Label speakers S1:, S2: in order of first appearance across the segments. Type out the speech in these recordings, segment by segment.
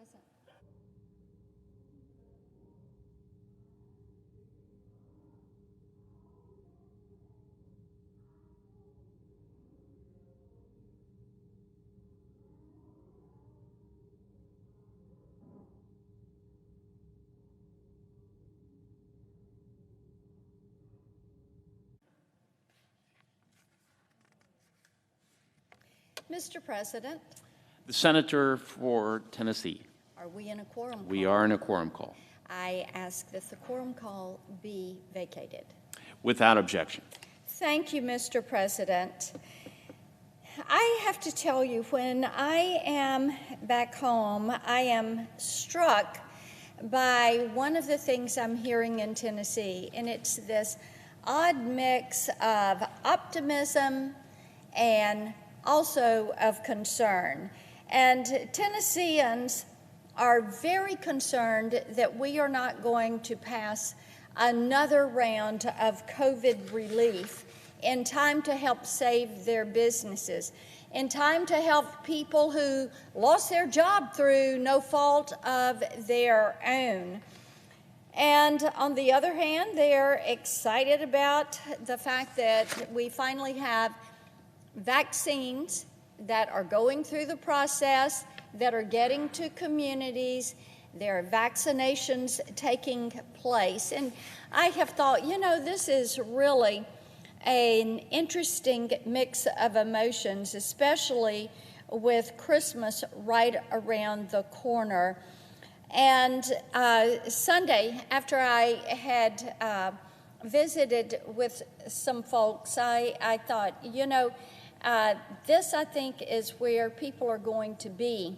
S1: Present. Mr. President.
S2: The Senator for Tennessee.
S1: Are we in a quorum call?
S2: We are in a quorum call.
S1: I ask that the quorum call be vacated.
S2: Without objection.
S1: Thank you, Mr. President. I have to tell you, when I am back home, I am struck by one of the things I'm hearing in Tennessee, and it's this odd mix of optimism and also of concern. And Tennesseans are very concerned that we are not going to pass another round of COVID relief in time to help save their businesses, in time to help people who lost their job through no fault of their own. And on the other hand, they're excited about the fact that we finally have vaccines that are going through the process, that are getting to communities. There are vaccinations taking place. And I have thought, you know, this is really an interesting mix of emotions, especially with Christmas right around the corner. And Sunday, after I had visited with some folks, I thought, you know, this, I think, is where people are going to be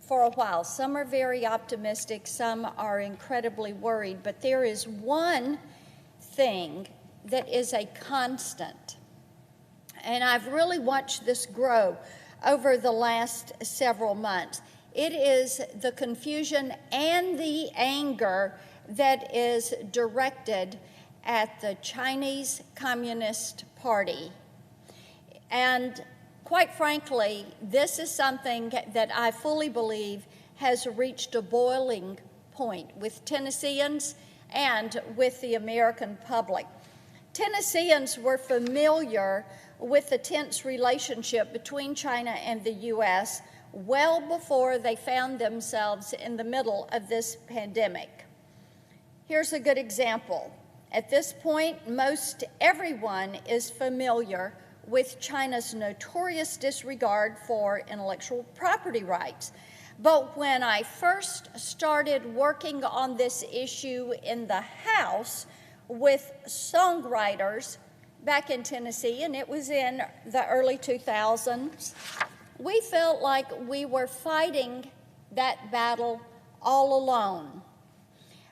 S1: for a while. Some are very optimistic, some are incredibly worried, but there is one thing that is a constant, and I've really watched this grow over the last several months. It is the confusion and the anger that is directed at the Chinese Communist Party. And quite frankly, this is something that I fully believe has reached a boiling point with Tennesseans and with the American public. Tennesseans were familiar with the tense relationship between China and the U.S. well before they found themselves in the middle of this pandemic. Here's a good example. At this point, most everyone is familiar with China's notorious disregard for intellectual property rights. But when I first started working on this issue in the House with songwriters back in Tennessee, and it was in the early 2000s, we felt like we were fighting that battle all alone.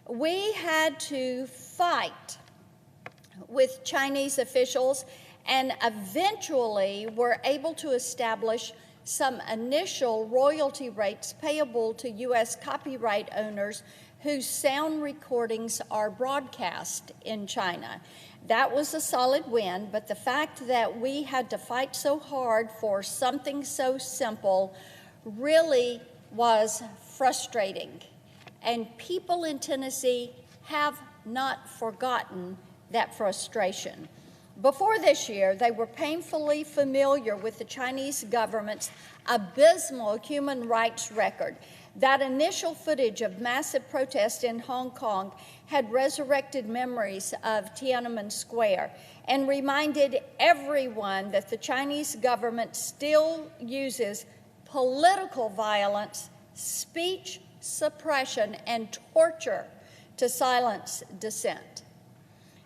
S1: We had to fight with Chinese officials and eventually were able to establish some initial royalty rates payable to U.S. copyright owners whose sound recordings are broadcast in China. That was a solid win, but the fact that we had to fight so hard for something so simple really was frustrating. And people in Tennessee have not forgotten that frustration. Before this year, they were painfully familiar with the Chinese government's abysmal human rights record. That initial footage of massive protest in Hong Kong had resurrected memories of Tiananmen Square and reminded everyone that the Chinese government still uses political violence, speech suppression, and torture to silence dissent.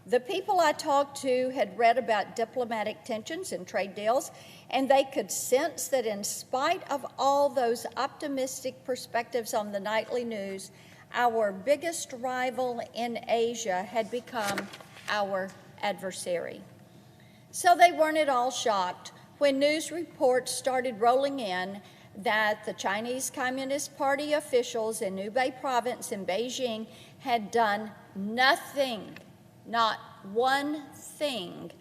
S1: The people I talked to had read about diplomatic tensions and trade deals, and they could sense that in spite of all those optimistic perspectives on the nightly news, our biggest rival in Asia had become our adversary. So they weren't at all shocked when news reports started rolling in that the Chinese Communist Party officials in Hubei province in Beijing had done nothing, not one thing,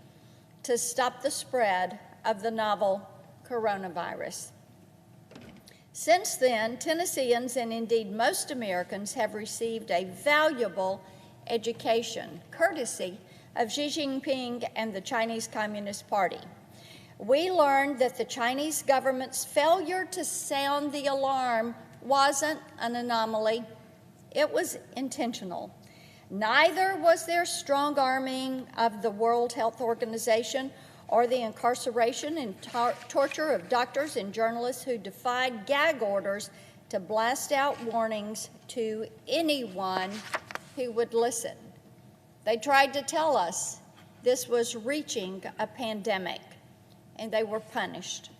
S1: to stop the spread of the novel coronavirus. Since then, Tennesseans, and indeed most Americans, have received a valuable education, courtesy of Xi Jinping and the Chinese Communist Party. We learned that the Chinese government's failure to sound the alarm wasn't an anomaly, it was intentional. Neither was there strong arming of the World Health Organization or the incarceration and torture of doctors and journalists who defied gag orders to blast out warnings to anyone who would listen. They tried to tell us this was reaching a pandemic, and they were punished.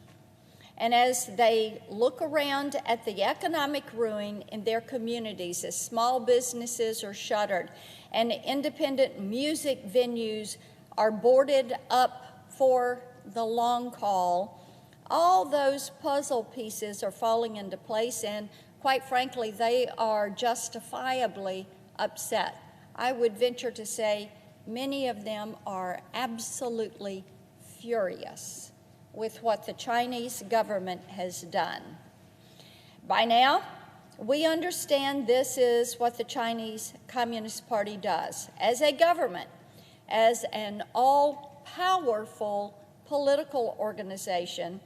S1: And as they look around at the economic ruin in their communities as small businesses are shuttered and independent music venues are boarded up for the long haul, all those puzzle pieces are falling into place, and quite frankly, they are justifiably upset. I would venture to say many of them are absolutely furious with what the Chinese government has done. By now, we understand this is what the Chinese Communist Party does. As a government, as an all-powerful political organization,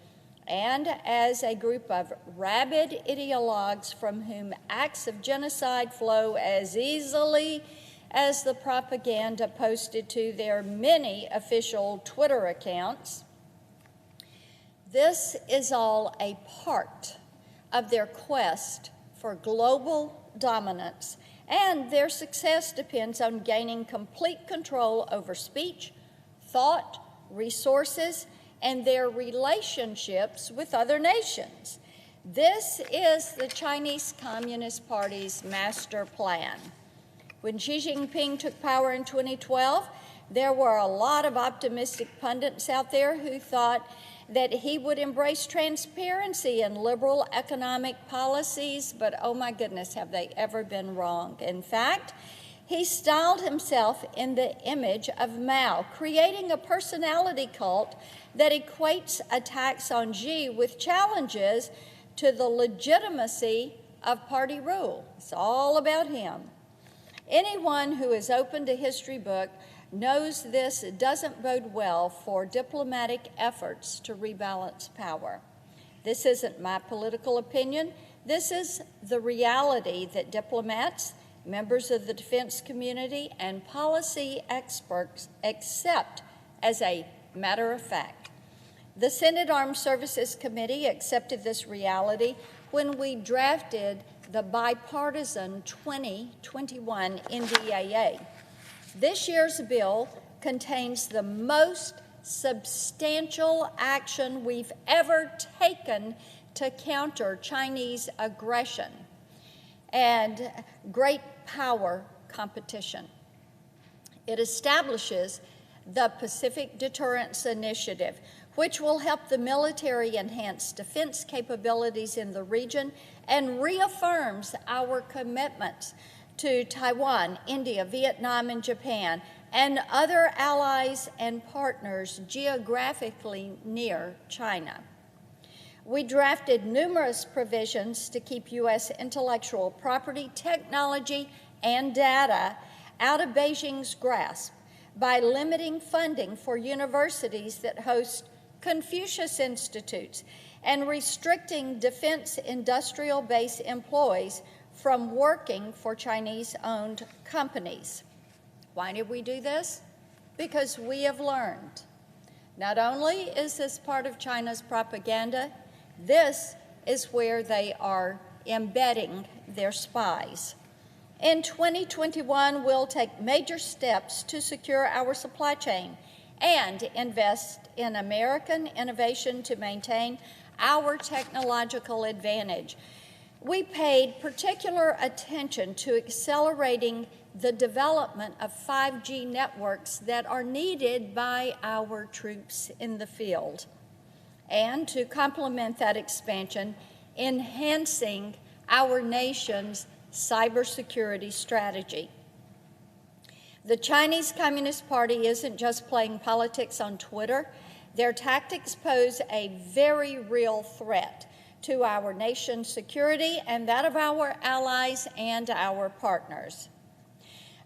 S1: and as a group of rabid ideologues from whom acts of genocide flow as easily as the propaganda posted to their many official Twitter accounts, this is all a part of their quest for global dominance, and their success depends on gaining complete control over speech, thought, resources, and their relationships with other nations. This is the Chinese Communist Party's master plan. When Xi Jinping took power in 2012, there were a lot of optimistic pundits out there who thought that he would embrace transparency and liberal economic policies, but oh my goodness, have they ever been wrong. In fact, he styled himself in the image of Mao, creating a personality cult that equates attacks on Xi with challenges to the legitimacy of party rule. It's all about him. Anyone who has opened a history book knows this doesn't bode well for diplomatic efforts to rebalance power. This isn't my political opinion. This is the reality that diplomats, members of the defense community, and policy experts accept as a matter of fact. The Senate Armed Services Committee accepted this reality when we drafted the bipartisan 2021 NDAA. This year's bill contains the most substantial action we've ever taken to counter Chinese aggression and great power competition. It establishes the Pacific Deterrence Initiative, which will help the military enhance defense capabilities in the region and reaffirms our commitments to Taiwan, India, Vietnam, and Japan, and other allies and partners geographically near China. We drafted numerous provisions to keep U.S. intellectual property, technology, and data out of Beijing's grasp by limiting funding for universities that host Confucius Institutes and restricting defense industrial base employees from working for Chinese-owned companies. Why did we do this? Because we have learned. Not only is this part of China's propaganda, this is where they are embedding their spies. In 2021, we'll take major steps to secure our supply chain and invest in American innovation to maintain our technological advantage. We paid particular attention to accelerating the development of 5G networks that are needed by our troops in the field, and to complement that expansion, enhancing our nation's cybersecurity strategy. The Chinese Communist Party isn't just playing politics on Twitter. Their tactics pose a very real threat to our nation's security and that of our allies and our partners.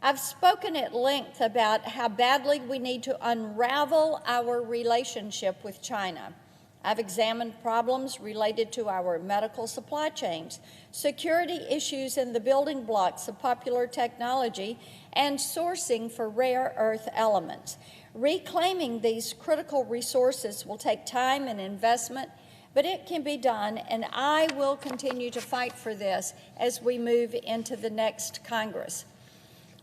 S1: I've spoken at length about how badly we need to unravel our relationship with China. I've examined problems related to our medical supply chains, security issues in the building blocks of popular technology, and sourcing for rare earth elements. Reclaiming these critical resources will take time and investment, but it can be done, and I will continue to fight for this as we move into the next Congress.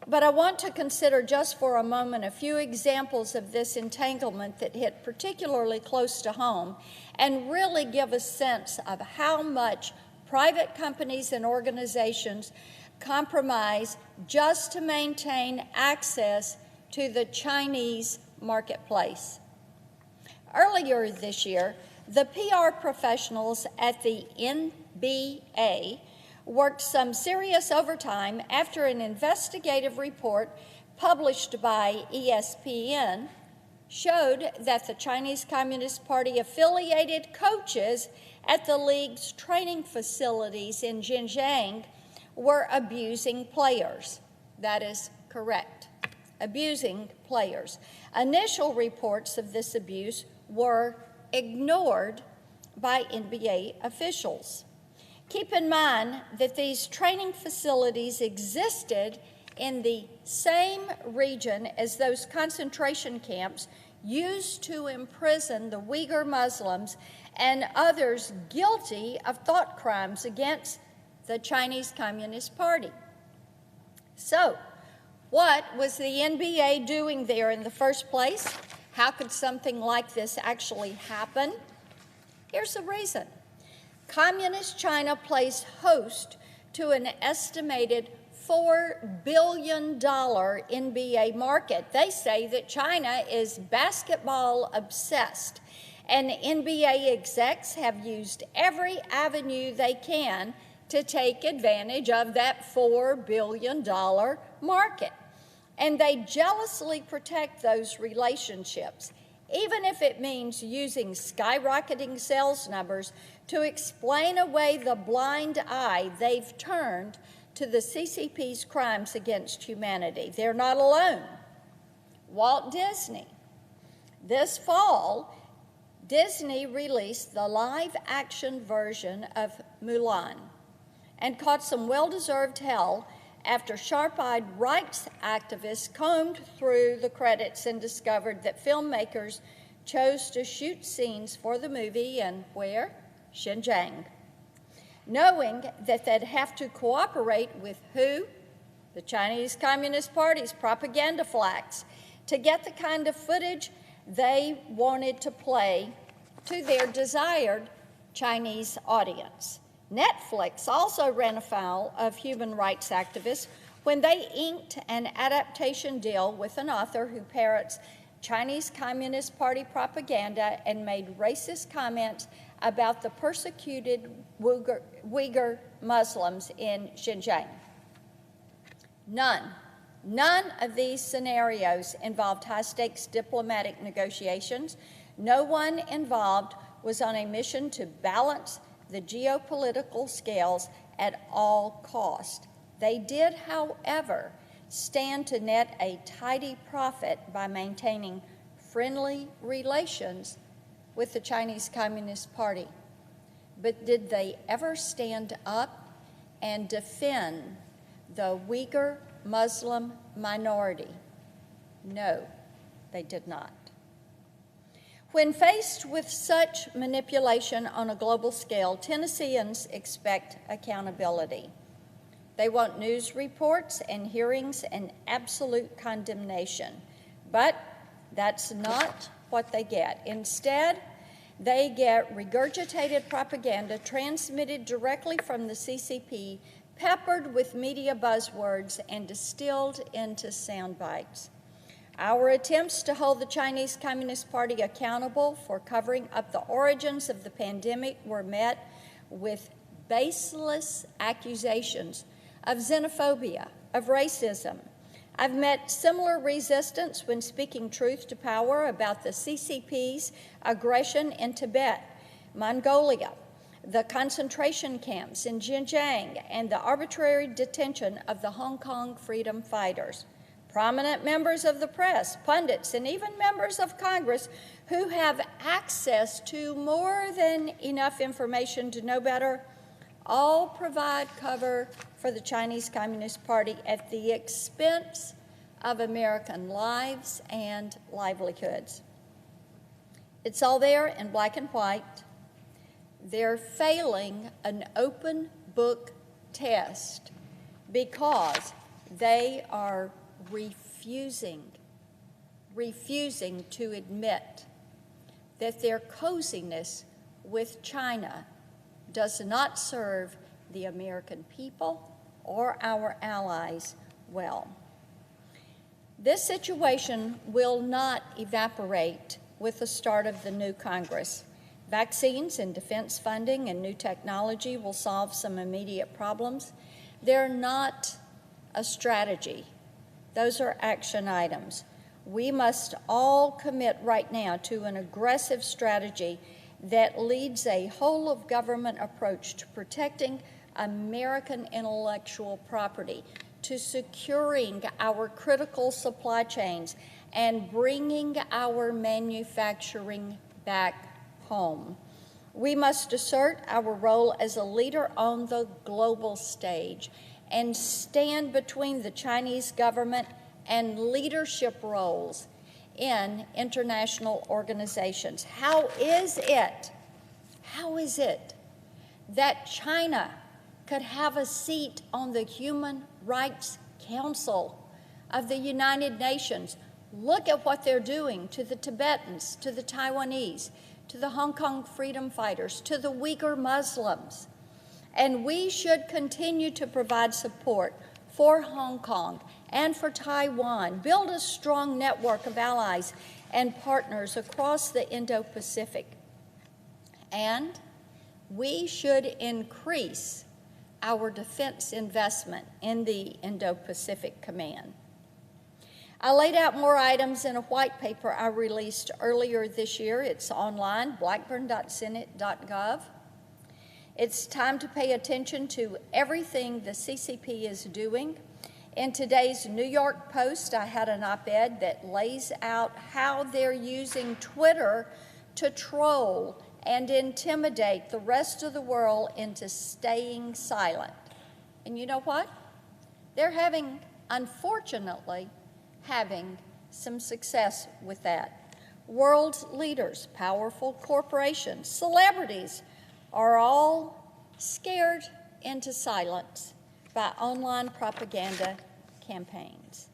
S1: But I want to consider just for a moment a few examples of this entanglement that hit particularly close to home and really give a sense of how much private companies and organizations compromise just to maintain access to the Chinese marketplace. Earlier this year, the PR professionals at the NBA worked some serious overtime after an investigative report published by ESPN showed that the Chinese Communist Party affiliated coaches at the league's training facilities in Xinjiang were abusing players. That is correct, abusing players. Initial reports of this abuse were ignored by NBA officials. Keep in mind that these training facilities existed in the same region as those concentration camps used to imprison the Uyghur Muslims and others guilty of thought crimes against the Chinese Communist Party. So, what was the NBA doing there in the first place? How could something like this actually happen? Here's the reason. Communist China plays host to an estimated $4 billion NBA market. They say that China is basketball obsessed, and NBA execs have used every avenue they can to take advantage of that $4 billion market. And they jealously protect those relationships, even if it means using skyrocketing sales numbers to explain away the blind eye they've turned to the CCP's crimes against humanity. They're not alone. Walt Disney. This fall, Disney released the live-action version of Mulan and caught some well-deserved hell after sharp-eyed rights activists combed through the credits and discovered that filmmakers chose to shoot scenes for the movie in where? Xinjiang. Knowing that they'd have to cooperate with who? The Chinese Communist Party's propaganda flacks to get the kind of footage they wanted to play to their desired Chinese audience. Netflix also ran afoul of human rights activists when they inked an adaptation deal with an author who parrots Chinese Communist Party propaganda and made racist comments about the persecuted Uyghur Muslims in Xinjiang. None of these scenarios involved high-stakes diplomatic negotiations. No one involved was on a mission to balance the geopolitical scales at all cost. They did, however, stand to net a tidy profit by maintaining friendly relations with the Chinese Communist Party. But did they ever stand up and defend the Uyghur Muslim minority? No, they did not. When faced with such manipulation on a global scale, Tennesseans expect accountability. They want news reports and hearings and absolute condemnation. But that's not what they get. Instead, they get regurgitated propaganda transmitted directly from the CCP, peppered with media buzzwords and distilled into sound bites. Our attempts to hold the Chinese Communist Party accountable for covering up the origins of the pandemic were met with baseless accusations of xenophobia, of racism. I've met similar resistance when speaking truth to power about the CCP's aggression in Tibet, Mongolia, the concentration camps in Xinjiang, and the arbitrary detention of the Hong Kong freedom fighters. Prominent members of the press, pundits, and even members of Congress who have access to more than enough information to know better all provide cover for the Chinese Communist Party at the expense of American lives and livelihoods. It's all there in black and white. They're failing an open book test because they are refusing to admit that their coziness with China does not serve the American people or our allies well. This situation will not evaporate with the start of the new Congress. Vaccines and defense funding and new technology will solve some immediate problems. They're not a strategy. Those are action items. We must all commit right now to an aggressive strategy that leads a whole-of-government approach to protecting American intellectual property, to securing our critical supply chains, and bringing our manufacturing back home. We must assert our role as a leader on the global stage and stand between the Chinese government and leadership roles in international organizations. How is it that China could have a seat on the Human Rights Council of the United Nations? Look at what they're doing to the Tibetans, to the Taiwanese, to the Hong Kong freedom fighters, to the Uyghur Muslims. And we should continue to provide support for Hong Kong and for Taiwan, build a strong network of allies and partners across the Indo-Pacific. And we should increase our defense investment in the Indo-Pacific Command. I laid out more items in a white paper I released earlier this year. It's online, blackburn.senate.gov. It's time to pay attention to everything the CCP is doing. In today's New York Post, I had an op-ed that lays out how they're using Twitter to troll and intimidate the rest of the world into staying silent. And you know what? They're unfortunately, having some success with that. World leaders, powerful corporations, celebrities are all scared into silence by online propaganda campaigns.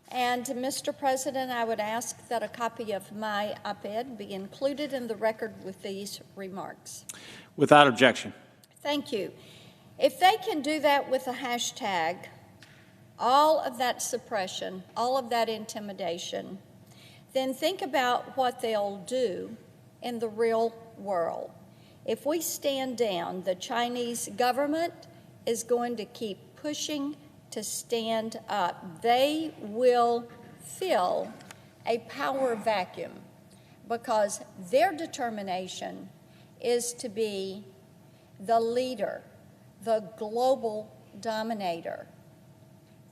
S1: And, Mr. President, I would ask that a copy of my op-ed be included in the record with these remarks.
S2: Without objection.
S1: Thank you. If they can do that with a hashtag, all of that suppression, all of that intimidation, then think about what they'll do in the real world. If we stand down, the Chinese government is going to keep pushing to stand up. They will fill a power vacuum because their determination is to be the leader, the global dominator.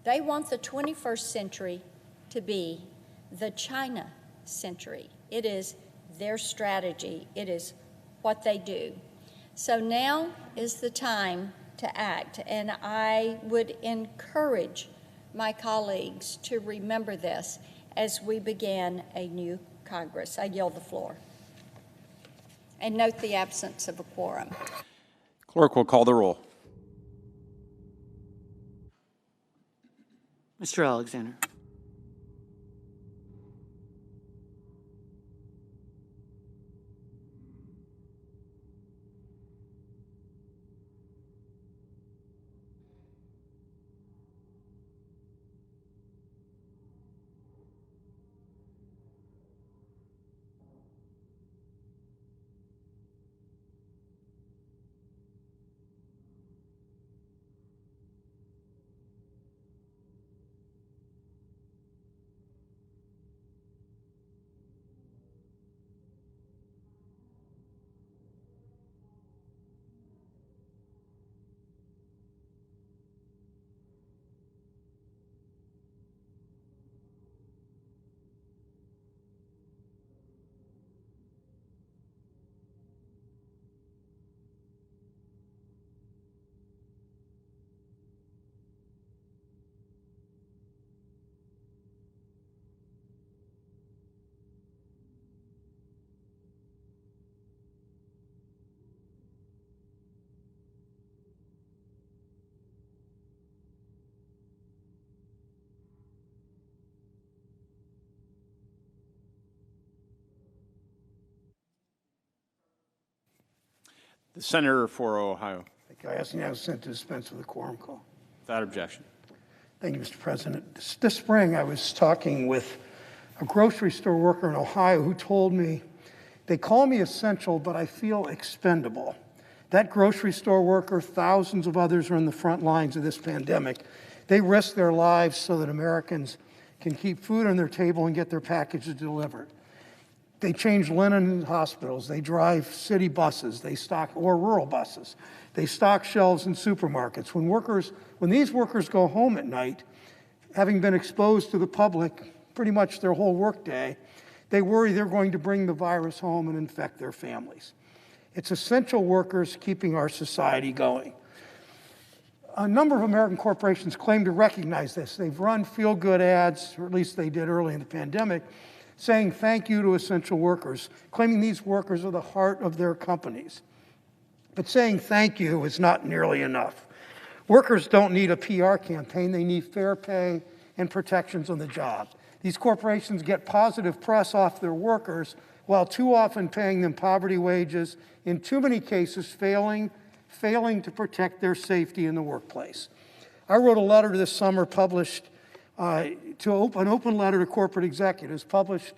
S1: They want the 21st century to be the China century. It is their strategy. It is what they do. So now is the time to act, and I would encourage my colleagues to remember this as we begin a new Congress. I yield the floor. And note the absence of a quorum.
S2: Clerk will call the roll.
S3: Mr. Alexander.
S2: The Senator for Ohio.
S3: Thank you. I ask the House Senate to dispense with the quorum call.
S2: Without objection.
S3: Thank you, Mr. President. This spring, I was talking with a grocery store worker in Ohio who told me, they call me essential, but I feel expendable. That grocery store worker, thousands of others are in the front lines of this pandemic. They risk their lives so that Americans can keep food on their table and get their packages delivered. They change linen in hospitals. They drive city buses. They stock, or rural buses. They stock shelves in supermarkets. When these workers go home at night, having been exposed to the public pretty much their whole workday, they worry they're going to bring the virus home and infect their families. It's essential workers keeping our society going. A number of American corporations claim to recognize this. They've run feel-good ads, or at least they did early in the pandemic, saying thank you to essential workers, claiming these workers are the heart of their companies. But saying thank you is not nearly enough. Workers don't need a PR campaign. They need fair pay and protections on the job. These corporations get positive press off their workers while too often paying them poverty wages, in too many cases failing to protect their safety in the workplace. I wrote a letter this summer published an open letter to corporate executives published